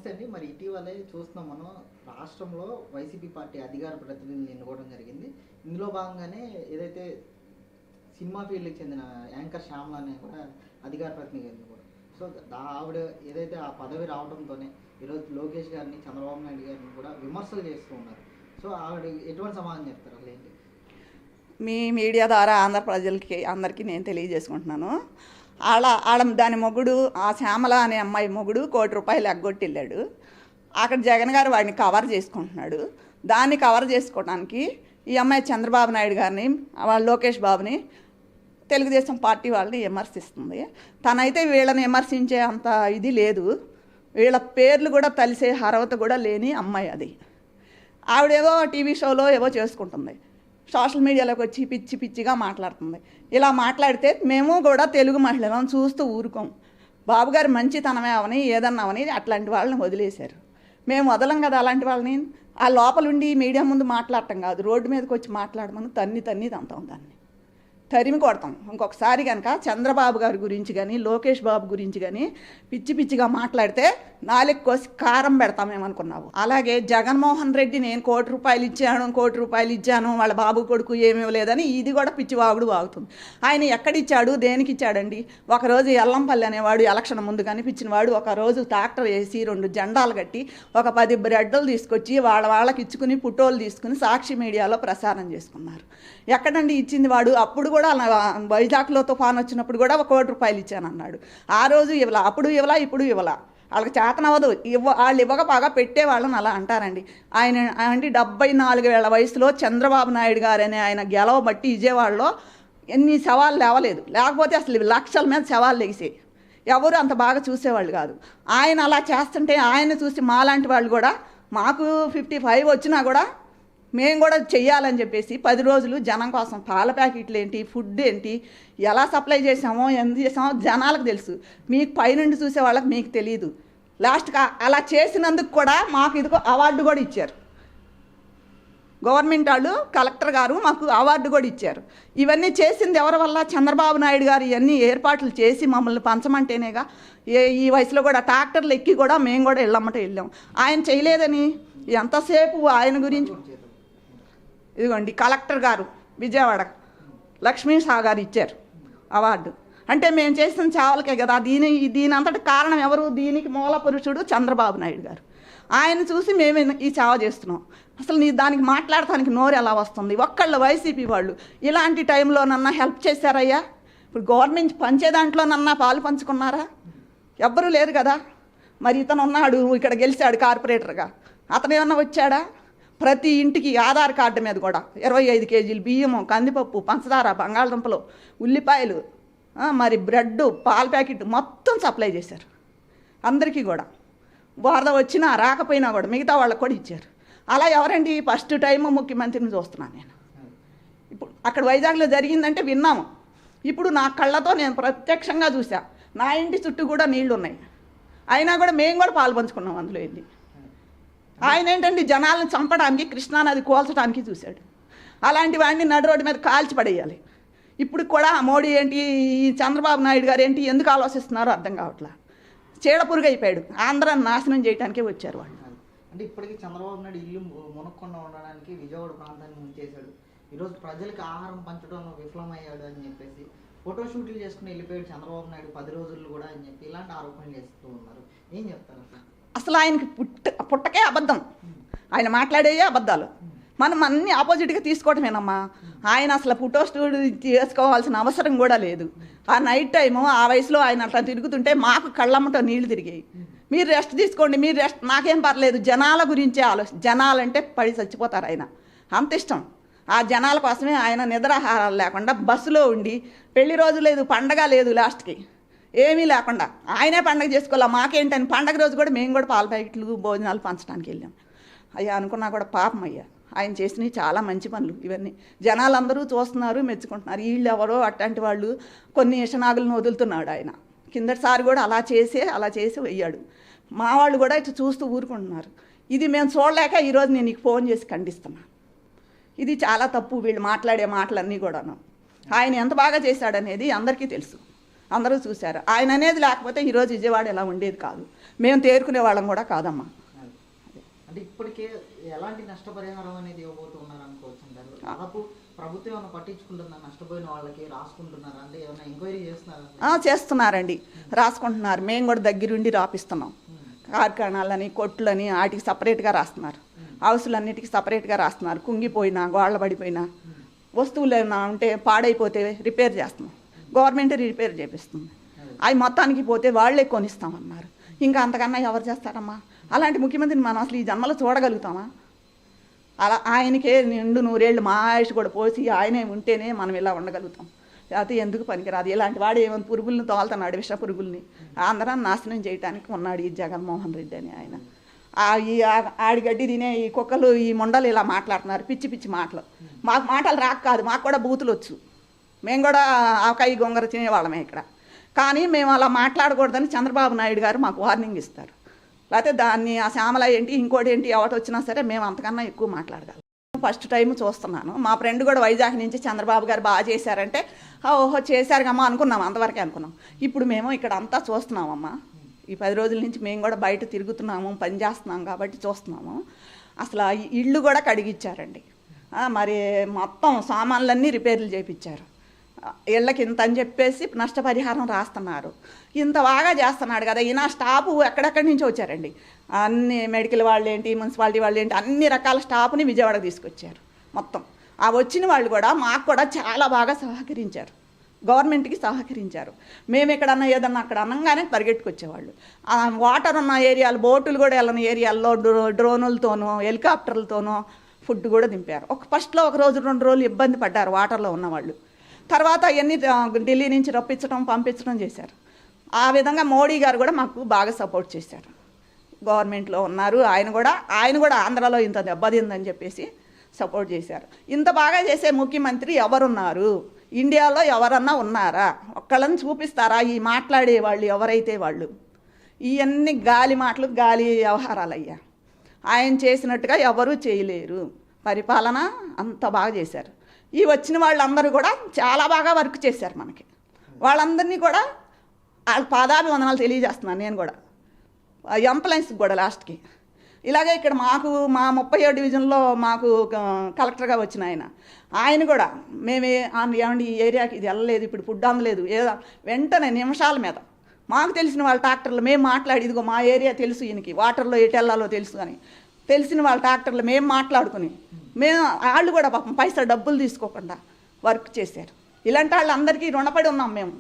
నమస్తే అండి. మరి ఇటీవలే చూస్తున్నాం మనం రాష్ట్రంలో వైసీపీ పార్టీ అధికార ప్రతినిధులను ఎన్నుకోవడం జరిగింది. ఇందులో భాగంగానే ఏదైతే సినిమా ఫీల్డ్కి చెందిన యాంకర్ శ్యామల అనే కూడా అధికార ప్రతినిధి ఎన్నుకోవడం. సో ఆవిడ ఏదైతే ఆ పదవి రావడంతోనే ఈరోజు లోకేష్ గారిని, చంద్రబాబు నాయుడు గారిని కూడా విమర్శలు చేస్తూ ఉన్నారు. సో ఆవిడ ఎటువంటి సమాధానం చెప్తారు అసలు ఏంటి? మీ మీడియా ద్వారా ఆంధ్ర ప్రజలకి అందరికీ నేను తెలియజేసుకుంటున్నాను. వాళ్ళ దాని మొగుడు, ఆ శ్యామల అనే అమ్మాయి మొగుడు ₹1 కోటి ఎగ్గొట్టి వెళ్ళాడు. అక్కడ జగన్ గారు వాడిని కవర్ చేసుకుంటున్నాడు. దాన్ని కవర్ చేసుకోవడానికి ఈ అమ్మాయి చంద్రబాబు నాయుడు గారిని, వాళ్ళ లోకేష్ బాబుని, తెలుగుదేశం పార్టీ వాళ్ళని విమర్శిస్తుంది. తనైతే వీళ్ళని విమర్శించే అంత ఇది లేదు. వీళ్ళ పేర్లు కూడా తెలిసే అర్హత కూడా లేని అమ్మాయి అది. ఆవిడేవో టీవీ షోలో ఏవో చేసుకుంటుంది, సోషల్ మీడియాలోకి వచ్చి పిచ్చి పిచ్చిగా మాట్లాడుతుంది. ఇలా మాట్లాడితే మేము కూడా తెలుగు మహిళలను చూస్తూ ఊరుకోం. బాబుగారు మంచితనమే అవని ఏదన్నా అవని అట్లాంటి వాళ్ళని వదిలేశారు. మేము వదలం కదా అలాంటి వాళ్ళని. ఆ లోపలుండి మీడియా ముందు మాట్లాడటం కాదు, రోడ్డు మీదకి వచ్చి మాట్లాడమని తన్ని తంతాం, దాన్ని తరిమి కొడతాం. ఇంకొకసారి కనుక చంద్రబాబు గారి గురించి కానీ, లోకేష్ బాబు గురించి కానీ పిచ్చి పిచ్చిగా మాట్లాడితే నాలుగు కోసి కారం పెడతామేమనుకున్నావు. అలాగే జగన్మోహన్ రెడ్డి నేను ₹1 కోటి ఇచ్చాను వాళ్ళ బాబు కొడుకు ఏమీ లేదని ఇది కూడా పిచ్చివాగుడు వాగుతుంది. ఆయన ఎక్కడిచ్చాడు, దేనికి ఇచ్చాడండి? ఒకరోజు ఎల్లంపల్లి అనేవాడు ఎలక్షన్ ముందు కనిపించిన వాడు ఒకరోజు ట్రాక్టర్ వేసి 2 జెండాలు కట్టి ఒక 10 బ్రెడ్లు తీసుకొచ్చి వాళ్ళకి ఇచ్చుకుని ఫోటోలు తీసుకుని సాక్షి మీడియాలో ప్రసారం చేసుకున్నారు. ఎక్కడండి ఇచ్చింది వాడు? అప్పుడు కూడా వైజాగ్లో తుఫాన్ వచ్చినప్పుడు కూడా ₹1 కోటి ఇచ్చానన్నాడు. ఆ రోజు ఇవ్వలా, అప్పుడు ఇవ్వలా, ఇప్పుడు ఇవ్వలా. వాళ్ళకి చేతనవ్వదు. వాళ్ళు ఇవ్వక బాగా పెట్టేవాళ్ళని అలా అంటారండి. ఆయన 74 వయసులో చంద్రబాబు నాయుడు గారనే ఆయన గెలవబట్టి విజయవాడలో ఎన్ని శవాలు లేవలేదు. లేకపోతే అసలు లక్షల మీద శవాలు లేసాయి. ఎవరు అంత బాగా చూసేవాళ్ళు కాదు. ఆయన అలా చేస్తుంటే ఆయన చూసి మాలాంటి వాళ్ళు కూడా మాకు 55 వచ్చినా కూడా మేము కూడా చెయ్యాలని చెప్పేసి 10 రోజులు జనం కోసం పాల ప్యాకెట్లు ఏంటి, ఫుడ్ ఏంటి, ఎలా సప్లై చేసామో, ఎంత చేసామో జనాలకు తెలుసు. మీకు పైనుండి చూసే వాళ్ళకి మీకు తెలియదు. లాస్ట్గా అలా చేసినందుకు కూడా మాకు ఇదిగో అవార్డు కూడా ఇచ్చారు. గవర్నమెంట్ వాళ్ళు, కలెక్టర్ గారు మాకు అవార్డు కూడా ఇచ్చారు. ఇవన్నీ చేసింది ఎవరి వల్ల? చంద్రబాబు నాయుడు గారు ఇవన్నీ ఏర్పాట్లు చేసి మమ్మల్ని పంచమంటేనేగా. ఈ వయసులో కూడా ట్రాక్టర్లు ఎక్కి కూడా మేము కూడా వెళ్ళాం. ఆయన చేయలేదని ఎంతసేపు ఆయన గురించి. ఇదిగోండి కలెక్టర్ గారు విజయవాడ లక్ష్మీ షా గారు ఇచ్చారు అవార్డు. అంటే మేము చేసిన సేవలకే కదా. దీని అంతటి కారణం ఎవరు? దీనికి మూల పురుషుడు చంద్రబాబు నాయుడు గారు. ఆయన చూసి మేము ఈ సేవ చేస్తున్నాం. అసలు దానికి మాట్లాడటానికి నోరు ఎలా వస్తుంది? ఒక్కళ్ళు వైసీపీ వాళ్ళు ఇలాంటి టైంలోనన్నా హెల్ప్ చేశారయ్యా? ఇప్పుడు గవర్నమెంట్ పంచే దాంట్లోనన్నా పాలు పంచుకున్నారా? ఎవ్వరూ లేరు కదా. మరి ఇతను ఉన్నాడు, ఇక్కడ గెలిచాడు కార్పొరేటర్గా, అతను ఏమన్నా వచ్చాడా? ప్రతి ఇంటికి ఆధార్ కార్డు మీద కూడా 25 కేజీలు బియ్యము, కందిపప్పు, పంచదార, బంగాళదుంపలు, ఉల్లిపాయలు, మరి బ్రెడ్, పాల ప్యాకెట్ మొత్తం సప్లై చేశారు అందరికీ కూడా. వరద వచ్చినా రాకపోయినా కూడా మిగతా వాళ్ళకు కూడా ఇచ్చారు. అలా ఎవరండి? ఫస్ట్ టైం ముఖ్యమంత్రిని చూస్తున్నాను నేను. ఇప్పుడు అక్కడ వైజాగ్లో జరిగిందంటే విన్నాము. ఇప్పుడు నా కళ్ళతో నేను ప్రత్యక్షంగా చూసా. నా ఇంటి చుట్టూ కూడా నీళ్లు ఉన్నాయి. అయినా కూడా మేము కూడా పాలు పంచుకున్నాం అందులో వెళ్ళి. ఆయన ఏంటంటే జనాలను చంపడానికి, కృష్ణానది కోల్చడానికి చూశాడు. అలాంటి వాడిని నడు రోడ్డు మీద కాల్చి పడేయాలి. ఇప్పుడు కూడా మోడీ ఏంటి, చంద్రబాబు నాయుడు గారు ఏంటి, ఎందుకు ఆలోచిస్తున్నారో అర్థం కావట్లా. చీడపురుగు అయిపోయాడు. ఆంధ్రాన్ని నాశనం చేయడానికే వచ్చారు వాళ్ళు. అంటే ఇప్పటికీ చంద్రబాబు నాయుడు ఇల్లు మునక్కుండా ఉండడానికి విజయవాడ ప్రాంతాన్ని ముంచేశాడు. ఈరోజు ప్రజలకు ఆహారం పంచడంలో విఫలమయ్యాడు అని చెప్పేసి ఫోటోషూట్లు చేసుకుని వెళ్ళిపోయాడు చంద్రబాబు నాయుడు 10 రోజులు కూడా అని చెప్పి ఇలాంటి ఆరోపణలు చేస్తూ ఉన్నారు. ఏం చెప్తారు అసలు? అసలు ఆయనకి పుట్టకే అబద్ధం. ఆయన మాట్లాడేయే అబద్ధాలు. మనం అన్ని ఆపోజిట్గా తీసుకోవటమేనమ్మా. ఆయన అసలు ఫోటో స్టూడియో చేసుకోవాల్సిన అవసరం కూడా లేదు. ఆ నైట్ టైము ఆ వయసులో ఆయన అట్లా తిరుగుతుంటే మాకు కళ్ళమ్మటో నీళ్లు తిరిగాయి. మీరు రెస్ట్ తీసుకోండి, మీరు రెస్ట్, నాకేం పర్లేదు. జనాల గురించే ఆలోచన. జనాలంటే పడి చచ్చిపోతారు. ఆయన అంత ఇష్టం. ఆ జనాల కోసమే ఆయన నిద్రాహారాలు లేకుండా బస్సులో ఉండి, పెళ్లి రోజు లేదు, పండగ లేదు, లాస్ట్కి ఏమీ లేకుండా ఆయనే పండగ చేసుకోవాలి. మాకేంటని పండగ రోజు కూడా మేము కూడా పాల ప్యాకెట్లు, భోజనాలు పంచడానికి వెళ్ళాం. అయ్యా అనుకున్నా కూడా పాపం అయ్యా, ఆయన చేసినవి చాలా మంచి పనులు. ఇవన్నీ జనాలందరూ చూస్తున్నారు, మెచ్చుకుంటున్నారు. వీళ్ళు ఎవరో అట్లాంటి వాళ్ళు కొన్ని ఇషనాగులను వదులుతున్నాడు ఆయన. కిందటిసారి కూడా అలా చేసి వెయ్యాడు. మా వాళ్ళు కూడా ఇటు చూస్తూ ఊరుకుంటున్నారు. ఇది మేము చూడలేక ఈరోజు నేను నీకు ఫోన్ చేసి ఖండిస్తున్నాను. ఇది చాలా తప్పు. వీళ్ళు మాట్లాడే మాటలన్నీ కూడాను ఆయన ఎంత బాగా చేశాడనేది అందరికీ తెలుసు. అందరూ చూశారు. ఆయన అనేది లేకపోతే ఈరోజు విజయవాడ ఎలా ఉండేది కాదు, మేము తేరుకునే వాళ్ళం కూడా కాదమ్మా. అంటే ఇప్పటికే ఎలాంటి నష్టపరిహారం అనేది ఇవ్వబోతున్నారు అనుకోవచ్చు అంటారు? దాదాపు ప్రభుత్వం ఏమైనా పట్టించుకుంటుందా? నష్టపోయిన వాళ్ళకి రాసుకుంటున్నారా? అంటే ఏమైనా ఎంక్వైరీ చేస్తున్నారా? చేస్తున్నారండి, రాసుకుంటున్నారు. మేము కూడా దగ్గరుండి రాపిస్తున్నాం. కార్ఖానాలని, కొట్లని వాటికి సపరేట్గా రాస్తున్నారు, హౌసులన్నిటికీ సపరేట్గా రాస్తున్నారు. కుంగిపోయినా, గోళ్ళ పడిపోయినా, వస్తువులు ఏమైనా ఉంటే పాడైపోతే రిపేర్ చేస్తున్నాం, గవర్నమెంట్ రిపేర్ చేపిస్తుంది. అవి మొత్తానికి పోతే వాళ్ళే కొనిస్తామన్నారు. ఇంకా అంతకన్నా ఎవరు చేస్తారమ్మా? అలాంటి ముఖ్యమంత్రిని మనం అసలు ఈ జన్మలో చూడగలుగుతామా? అలా ఆయనకే నిండు 100 ఏళ్ళు మా ఆయుష్ కూడా పోసి ఆయనే ఉంటేనే మనం ఇలా ఉండగలుగుతాం. లేకపోతే ఎందుకు పనికిరాదు. ఇలాంటి వాడు ఏమైనా పురుగుల్ని తోలుతున్నాడు, విష పురుగుల్ని ఆంధ్రాన్ని నాశనం చేయడానికి ఉన్నాడు ఈ జగన్మోహన్ రెడ్డి అని. ఆయన ఈ ఆడిగడ్డి తినే ఈ కుక్కలు, ఈ మొండలు ఇలా మాట్లాడుతున్నారు పిచ్చి పిచ్చి మాటలు. మాకు మాటలు రాక కాదు, మాకు కూడా బూతులు వచ్చు. మేము కూడా ఆకాయ గొంగర తినేవాళ్ళమే ఇక్కడ. కానీ మేము అలా మాట్లాడకూడదని చంద్రబాబు నాయుడు గారు మాకు వార్నింగ్ ఇస్తారు. లేకపోతే దాన్ని ఆ శ్యామల ఏంటి, ఇంకోటి ఏంటి, ఎవటి వచ్చినా సరే మేము అంతకన్నా ఎక్కువ మాట్లాడగలం. ఫస్ట్ టైం చూస్తున్నాను. మా ఫ్రెండ్ కూడా వైజాగ్ నుంచి చంద్రబాబు గారు బాగా చేశారంటే ఓహో చేశారుగమ్మా అనుకున్నాం, అంతవరకే అనుకున్నాం. ఇప్పుడు మేము ఇక్కడ అంతా చూస్తున్నామమ్మా. ఈ 10 రోజుల నుంచి మేము కూడా బయట తిరుగుతున్నాము, పని చేస్తున్నాం కాబట్టి చూస్తున్నాము. అసలు ఇళ్ళు కూడా కడిగిచ్చారండి. మరి మొత్తం సామాన్లన్నీ రిపేర్లు చేయించారు. ఇళ్ళకి ఇంత అని చెప్పేసి నష్టపరిహారం రాస్తున్నారు. ఇంత బాగా చేస్తున్నాడు కదా ఈయన. స్టాఫ్ ఎక్కడెక్కడి నుంచి వచ్చారండి, అన్ని మెడికల్ వాళ్ళు ఏంటి, మున్సిపాలిటీ వాళ్ళు ఏంటి, అన్ని రకాల స్టాఫ్ని విజయవాడకు తీసుకొచ్చారు. మొత్తం ఆ వచ్చిన వాళ్ళు కూడా మాకు కూడా చాలా బాగా సహకరించారు, గవర్నమెంట్కి సహకరించారు. మేము ఎక్కడన్నా ఏదన్నా అక్కడ అనగానే పరిగెట్టుకొచ్చేవాళ్ళు. వాటర్ ఉన్న ఏరియాలు, బోటులు కూడా వెళ్ళని ఏరియాల్లో డ్రోనులతోనూ హెలికాప్టర్లతోనూ ఫుడ్ కూడా దింపారు. ఫస్ట్లో 1 రోజు 2 రోజులు ఇబ్బంది పడ్డారు వాటర్లో ఉన్నవాళ్ళు. తర్వాత అవన్నీ ఢిల్లీ నుంచి రప్పించడం, పంపించడం చేశారు. ఆ విధంగా మోడీ గారు కూడా మాకు బాగా సపోర్ట్ చేశారు. గవర్నమెంట్లో ఉన్నారు ఆయన కూడా ఆంధ్రాలో ఇంత దెబ్బతిందని చెప్పేసి సపోర్ట్ చేశారు. ఇంత బాగా చేసే ముఖ్యమంత్రి ఎవరున్నారు? ఇండియాలో ఎవరన్నా ఉన్నారా? ఒక్కళ్ళని చూపిస్తారా? ఈ మాట్లాడే వాళ్ళు ఎవరైతే వాళ్ళు ఇవన్నీ గాలి మాటలు, గాలి వ్యవహారాలయ్యా. ఆయన చేసినట్టుగా ఎవరూ చేయలేరు. పరిపాలన అంత బాగా చేశారు. ఈ వచ్చిన వాళ్ళందరూ కూడా చాలా బాగా వర్క్ చేశారు మనకి. వాళ్ళందరినీ కూడా వాళ్ళ పాదాభివందనాలు తెలియజేస్తున్నాను నేను కూడా, ఎంప్లాయీస్కి కూడా లాస్ట్కి. ఇలాగే ఇక్కడ మాకు మా 37 డివిజన్లో మాకు కలెక్టర్గా వచ్చిన ఆయన కూడా మేమే ఏమండి ఈ ఏరియాకి ఇది వెళ్ళలేదు, ఇప్పుడు ఫుడ్ అందలేదు, ఏదో వెంటనే నిమిషాల మీద మాకు తెలిసిన వాళ్ళ ట్రాక్టర్లు మేము మాట్లాడి, ఇదిగో మా ఏరియా తెలుసు ఈయనకి, వాటర్లో ఎటు వెళ్ళాలో తెలుసు అని తెలిసిన వాళ్ళ ట్రాక్టర్లు మేము మాట్లాడుకుని వాళ్ళు కూడా పాపం పైసా డబ్బులు తీసుకోకుండా వర్క్ చేశారు. ఇలాంటి వాళ్ళందరికీ రుణపడి ఉన్నాం మేము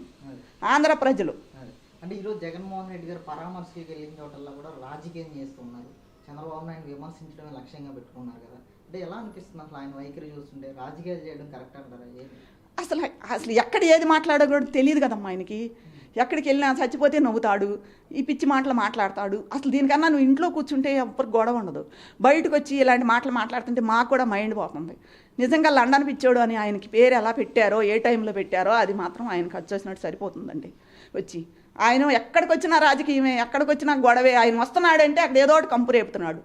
ఆంధ్ర ప్రజలు. అంటే ఈరోజు జగన్మోహన్ రెడ్డి గారు పరామర్శకి వెళ్ళిన చోటల్లో కూడా రాజకీయం చేస్తున్నారు. చంద్రబాబు నాయుడు విమర్శించడమే లక్ష్యంగా పెట్టుకున్నారు కదా. అంటే ఎలా అనిపిస్తుంది అసలు ఆయన వైఖరి చూస్తుంటే? రాజకీయాలు చేయడం కరెక్ట్ అంటారా? అసలు ఎక్కడ ఏది మాట్లాడో కూడా తెలియదు కదమ్మా ఆయనకి. ఎక్కడికి వెళ్ళినా చచ్చిపోతే నవ్వుతాడు, ఈ పిచ్చి మాటలు మాట్లాడతాడు. అసలు దీనికన్నా నువ్వు ఇంట్లో కూర్చుంటే ఎవరికి గొడవ ఉండదు. బయటకు వచ్చి ఇలాంటి మాటలు మాట్లాడుతుంటే మాకు కూడా మైండ్ పోతుంది. నిజంగా లండన్ పిచ్చోడు అని ఆయనకి పేరు ఎలా పెట్టారో, ఏ టైంలో పెట్టారో అది మాత్రం ఆయనకు వచ్చేసినట్టు సరిపోతుందండి. వచ్చి ఆయన ఎక్కడికి వచ్చినా రాజకీయమే, ఎక్కడికి వచ్చినా గొడవే. ఆయన వస్తున్నాడంటే అక్కడ ఏదో ఒకటి కంపు రేపుతున్నాడు.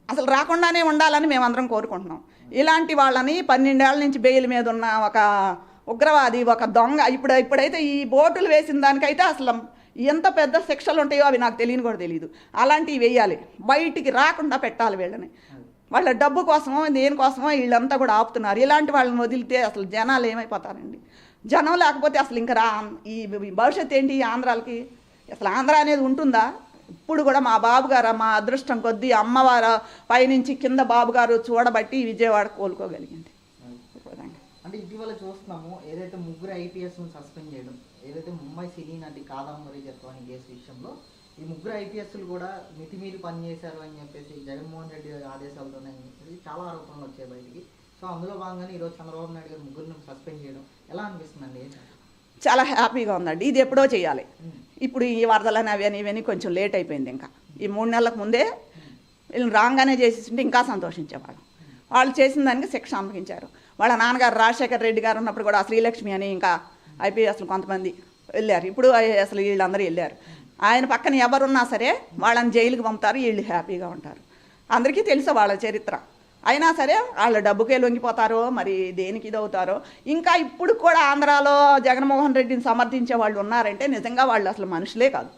అసలు రాకుండానే ఉండాలని మేమందరం కోరుకుంటున్నాం. ఇలాంటి వాళ్ళని 12 ఏళ్ల నుంచి బెయిల్ మీద ఉన్న ఒక ఉగ్రవాది, ఒక దొంగ, ఇప్పుడైతే ఈ బోటులు వేసిన దానికైతే అసలు ఎంత పెద్ద శిక్షలు ఉంటాయో అవి నాకు తెలియని కూడా తెలియదు. అలాంటివి వేయాలి, బయటికి రాకుండా పెట్టాలి వీళ్ళని. వాళ్ళ డబ్బు కోసమో దేనికోసమో వీళ్ళంతా కూడా ఆపుతున్నారు. ఇలాంటి వాళ్ళని వదిలితే అసలు జనాలు ఏమైపోతారండి? జనం లేకపోతే అసలు ఇంకా ఈ భవిష్యత్తు ఏంటి ఆంధ్రాలకి? అసలు ఆంధ్ర అనేది ఉంటుందా? ఇప్పుడు కూడా మా బాబుగారు, మా అదృష్టం కొద్దీ అమ్మవారు పైనుంచి కింద బాబుగారు చూడబట్టి విజయవాడ కోలుకోగలిగింది. అంటే ఇటీవల చూస్తున్నాము, ఏదైతే 3 IPSను సస్పెండ్ చేయడం, ఏదైతే ముంబై సినీ నటి కాదంబరి జత్వాని కేసు విషయంలో ఈ 3 IPSలు కూడా మితిమీరి పనిచేశారు అని చెప్పేసి జగన్మోహన్ రెడ్డి ఆదేశాలతోనే అని చెప్పేసి చాలా ఆరోపణలు వచ్చాయి బయటికి. సో అందులో భాగంగానే ఈరోజు చంద్రబాబు నాయుడు గారు 3ని సస్పెండ్ చేయడం ఎలా అనిపిస్తుందండి? చాలా హ్యాపీగా ఉందండి. ఇది ఎప్పుడో చేయాలి. ఇప్పుడు ఈ వరదలని ఇవన్నీ కొంచెం లేట్ అయిపోయింది. ఇంకా ఈ 3 నెలలకు ముందే వీళ్ళని రాగానే చేసేసింటే ఇంకా సంతోషించేవాళ్ళం. వాళ్ళు చేసిన దానికి శిక్ష అప్పగించారు. వాళ్ళ నాన్నగారు రాజశేఖర రెడ్డి గారు ఉన్నప్పుడు కూడా శ్రీలక్ష్మి అని ఇంకా IPSలు కొంతమంది వెళ్ళారు. ఇప్పుడు అసలు వీళ్ళందరూ వెళ్ళారు. ఆయన పక్కన ఎవరున్నా సరే వాళ్ళని జైలుకి పంపుతారు, వీళ్ళు హ్యాపీగా ఉంటారు. అందరికీ తెలుసు వాళ్ళ చరిత్ర. అయినా సరే వాళ్ళు డబ్బుకే లొంగిపోతారో మరి దేనికి ఇదవుతారో. ఇంకా ఇప్పుడు కూడా ఆంధ్రాలో జగన్మోహన్ రెడ్డిని సమర్థించే వాళ్ళు ఉన్నారంటే నిజంగా వాళ్ళు అసలు మనుషులే కాదు.